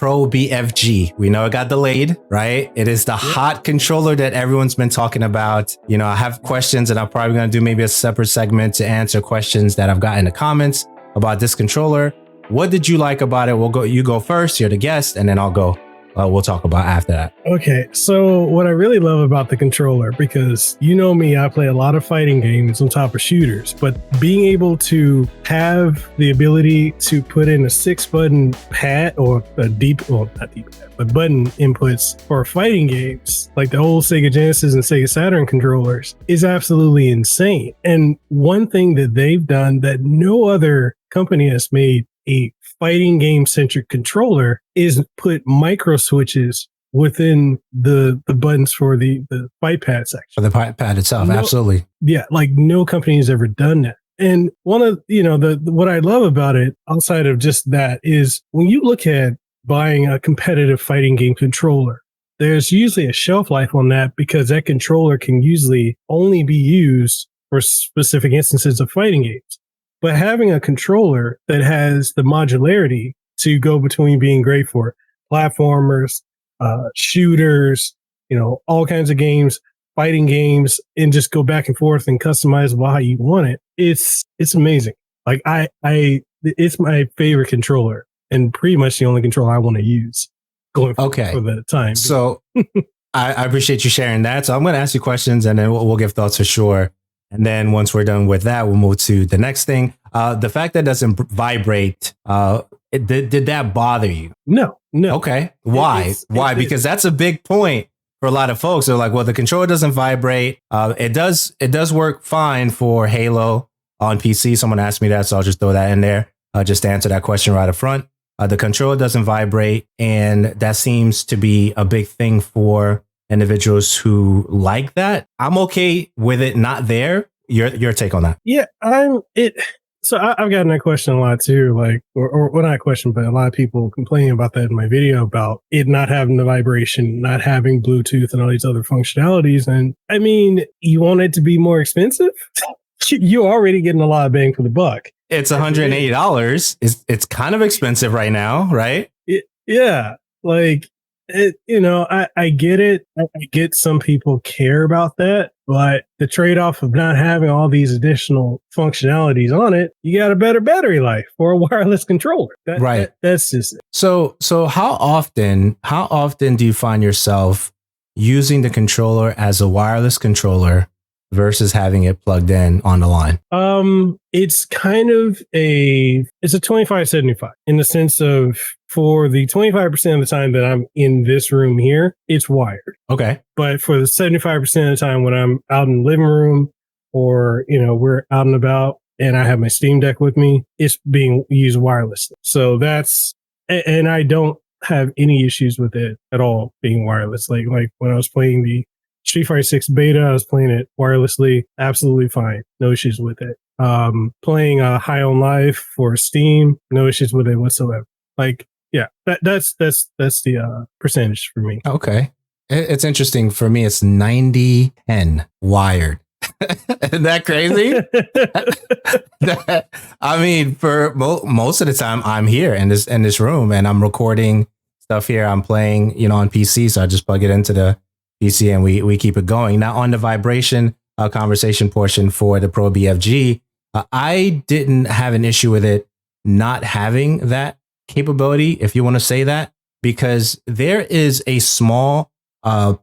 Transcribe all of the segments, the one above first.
Pro BFG. We know it got delayed, right? It is the hot controller that everyone's been talking about. You know, I have questions and I'm probably going to do maybe a separate segment to answer questions that I've got in the comments about this controller. What did you like about it? You go first. You're the guest, and then I'll go. We'll talk about after that. Okay, so what I really love about the controller, because you know me, I play a lot of fighting games on top of shooters, but being able to have the ability to put in a 6-button pad or not deep pad, but button inputs for fighting games like the old Sega Genesis and Sega Saturn controllers is absolutely insane. And one thing that they've done that no other company has made a fighting game centric controller is put micro switches within the buttons for the fight pad section. For the fight pad itself, absolutely. Yeah, like no company has ever done that. And one of, what I love about it outside of just that is when you look at buying a competitive fighting game controller, there's usually a shelf life on that because that controller can usually only be used for specific instances of fighting games. But having a controller that has the modularity to go between being great for platformers, shooters, all kinds of games, fighting games, and just go back and forth and customizable how you want it. It's amazing. Like it's my favorite controller and pretty much the only controller I want to use going for the time. So I appreciate you sharing that. So I'm going to ask you questions and then we'll give thoughts for sure. And then once we're done with that, we'll move to the next thing. The fact that it doesn't vibrate, did that bother you? No. Okay. Why? Why? Because that's a big point for a lot of folks. They're like, well, the controller doesn't vibrate. It does work fine for Halo on PC. Someone asked me that, so I'll just throw that in there just to answer that question right up front. The controller doesn't vibrate, and that seems to be a big thing for individuals who like that. I'm okay with it not there. Your take on that? Yeah, So I've gotten that question a lot too, like, or not a question, but a lot of people complaining about that in my video about it not having the vibration, not having Bluetooth and all these other functionalities. And I mean, you want it to be more expensive? You're already getting a lot of bang for the buck. It's $180. It's kind of expensive right now, right? Yeah, like. I get it. I get some people care about that, but the trade-off of not having all these additional functionalities on it, you got a better battery life for a wireless controller. That's just it. So how often do you find yourself using the controller as a wireless controller versus having it plugged in on the line? It's kind of it's a 25-75 in the sense of for the 25% of the time that I'm in this room here, it's wired. Okay. But for the 75% of the time when I'm out in the living room or, we're out and about and I have my Steam Deck with me, it's being used wirelessly. So and I don't have any issues with it at all being wireless. Like when I was playing the Street Fighter 6 beta, I was playing it wirelessly, absolutely fine, no issues with it. Playing High on Life for Steam, no issues with it whatsoever. Like, yeah, that's the percentage for me. Okay, it's interesting for me. It's 90-10 wired. Isn't that crazy? I mean, for most of the time, I'm here in this room and I'm recording stuff here. I'm playing, on PC, so I just plug it into the PC and we keep it going. Now on the vibration conversation portion for the Pro BFG, I didn't have an issue with it not having that capability, if you want to say that, because there is a small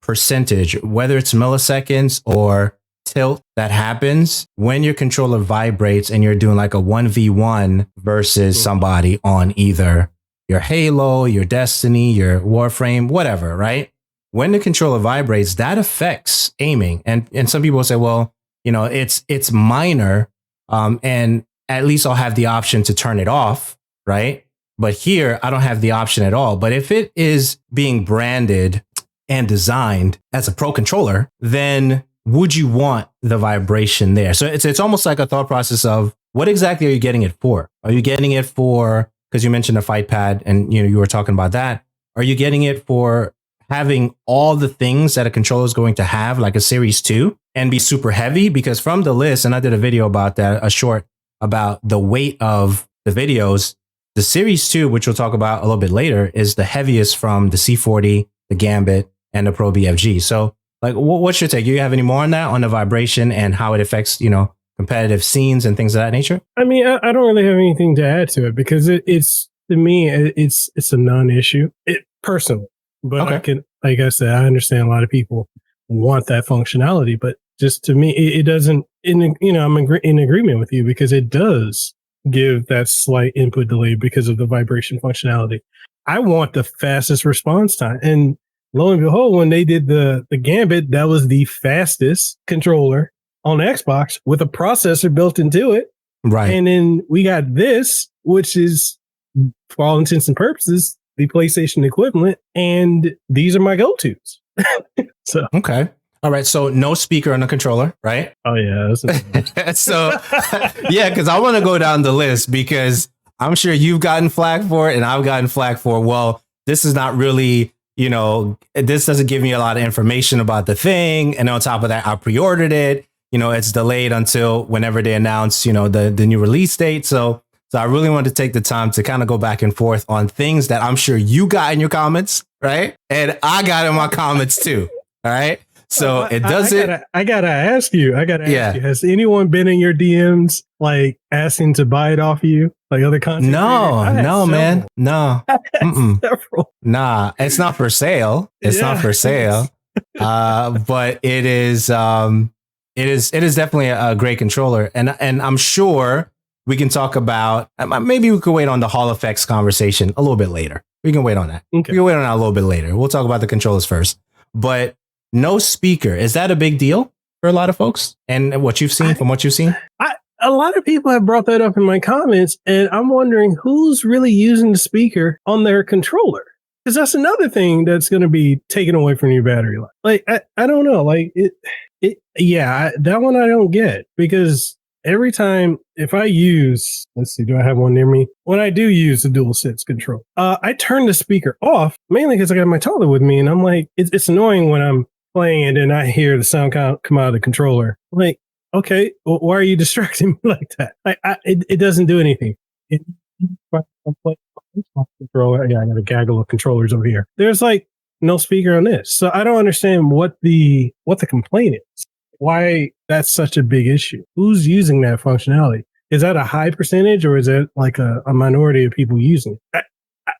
percentage, whether it's milliseconds or tilt, that happens when your controller vibrates and you're doing like a 1v1 versus somebody on either your Halo, your Destiny, your Warframe, whatever, right? When the controller vibrates, that affects aiming. And some people say, well, it's minor, and at least I'll have the option to turn it off, right? But here, I don't have the option at all. But if it is being branded and designed as a pro controller, then would you want the vibration there? So it's almost like a thought process of what exactly are you getting it for? Are you getting it for, because you mentioned the fight pad and you were talking about that. Are you getting it for having all the things that a controller is going to have, like a Series 2, and be super heavy? Because from the list, and I did a video about that, a short about the weight of the videos, the Series 2, which we'll talk about a little bit later, is the heaviest from the C40, the Gambit, and the Pro BFG. So like, what's your take? Do you have any more on that, on the vibration and how it affects, competitive scenes and things of that nature? I mean, I don't really have anything to add to it because it's to me, it's a non-issue personally. But Okay. I can, like I said, I understand a lot of people want that functionality, but just to me, it doesn't. I'm in agreement with you because it does give that slight input delay because of the vibration functionality. I want the fastest response time, and lo and behold, when they did the Gambit, that was the fastest controller on Xbox with a processor built into it. Right. And then we got this, which is, for all intents and purposes, the PlayStation equivalent. And these are my go-tos. So okay. All right. So no speaker on the controller, right? Oh, yeah. So, yeah, because I want to go down the list because I'm sure you've gotten flack for it and I've gotten flack for, well, this is not really, this doesn't give me a lot of information about the thing. And on top of that, I pre-ordered it. It's delayed until whenever they announce, the new release date. So I really wanted to take the time to kind of go back and forth on things that I'm sure you got in your comments, right? And I got in my comments too. All right. So it doesn't. I gotta ask you. Has anyone been in your DMs like asking to buy it off of you, like other content? No, man, no. Several. Nah, it's not for sale. It's not for sale. But it is. It is definitely a great controller, and I'm sure we can talk about. Maybe we could wait on the Hall effects conversation a little bit later. We can wait on that. Okay. We can wait on that a little bit later. We'll talk about the controllers first, but. No speaker. Is that a big deal for a lot of folks? And from what you've seen? A lot of people have brought that up in my comments, and I'm wondering who's really using the speaker on their controller. Because that's another thing that's going to be taken away from your battery life. Like, I don't know. Like, that one I don't get. Because every time, if I use, let's see, do I have one near me? When I do use the DualSense control, I turn the speaker off, mainly because I got my toddler with me, and I'm like, it's annoying when I'm playing and then I hear the sound come out of the controller. I'm like, okay, well, why are you distracting me like that? It doesn't do anything. Controller. Yeah, I got a gaggle of controllers over here. There's like no speaker on this, so I don't understand what the complaint is. Why that's such a big issue? Who's using that functionality? Is that a high percentage or is it like a minority of people using it?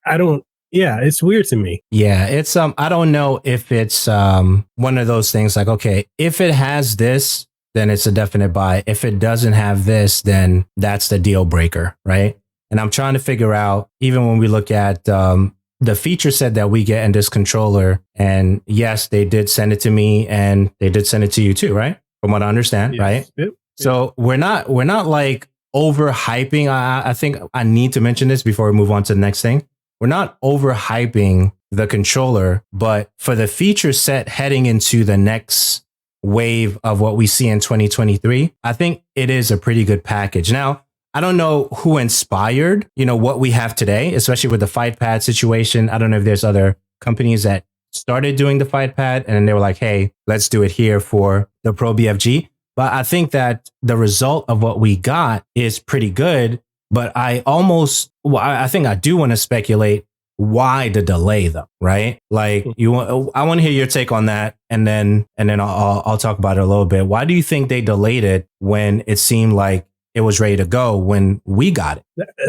I don't. Yeah, it's weird to me. Yeah, it's I don't know if it's one of those things like, okay, if it has this, then it's a definite buy. If it doesn't have this, then that's the deal breaker, right? And I'm trying to figure out, even when we look at the feature set that we get in this controller, and yes, they did send it to me and they did send it to you too, right? From what I understand, yes. Right? Yep. So we're not like overhyping. I think I need to mention this before we move on to the next thing. We're not overhyping the controller, but for the feature set heading into the next wave of what we see in 2023, I think it is a pretty good package. Now, I don't know who inspired, what we have today, especially with the fight pad situation. I don't know if there's other companies that started doing the fight pad and then they were like, hey, let's do it here for the Pro BFG. But I think that the result of what we got is pretty good. But I think I do want to speculate why the delay though, right? Like I want to hear your take on that, and then I'll talk about it a little bit. Why do you think they delayed it when it seemed like it was ready to go when we got it?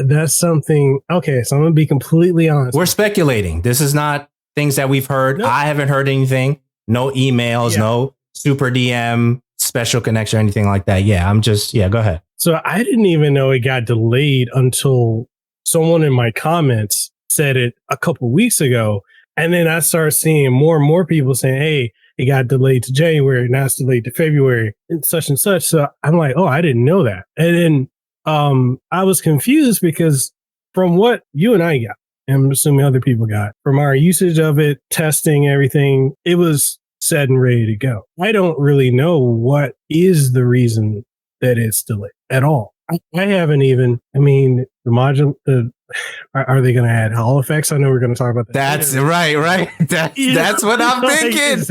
That's something. Okay, so I'm gonna be completely honest. We're speculating. This is not things that we've heard. Nope. I haven't heard anything. No emails. Yeah. No super DM, special connection, or anything like that. Yeah, go ahead. So I didn't even know it got delayed until someone in my comments said it a couple of weeks ago. And then I started seeing more and more people saying, hey, it got delayed to January. Now it's delayed to February and such and such. So I'm like, oh, I didn't know that. And then I was confused because from what you and I got, and I'm assuming other people got, from our usage of it, testing everything, it was set and ready to go. I don't really know what is the reason that it's delayed at all. I haven't even, the module, are they going to add Hall effects? I know we're going to talk about that. That's right. That's what I'm thinking.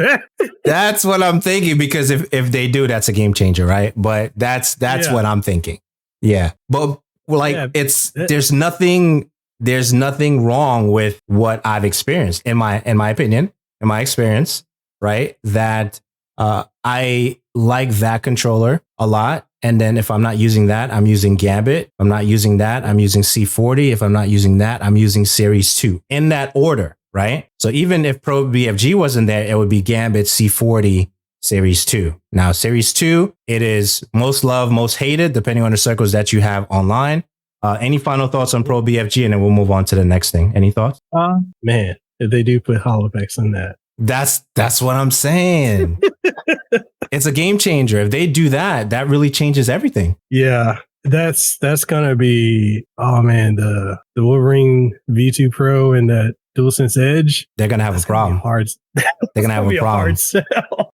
That's what I'm thinking, because if they do, that's a game changer, right? But that's what I'm thinking. Yeah. But there's nothing there's nothing wrong with what I've experienced in my opinion, in my experience, right? That I like that controller a lot. And then if I'm not using that, I'm using Gambit. If I'm not using that, I'm using C40. If I'm not using that, I'm using Series 2 in that order, right? So even if Pro BFG wasn't there, it would be Gambit, C40, Series 2. Now, Series 2, it is most loved, most hated, depending on the circles that you have online. Any final thoughts on Pro BFG? And then we'll move on to the next thing. Any thoughts? Man, if they do put holodeck in that. That's what I'm saying. It's a game changer. If they do that, that really changes everything. Yeah, that's gonna be, oh man, the Wolverine V2 Pro and that DualSense Edge. They're gonna have a problem. They're gonna have a problem. Hard sell.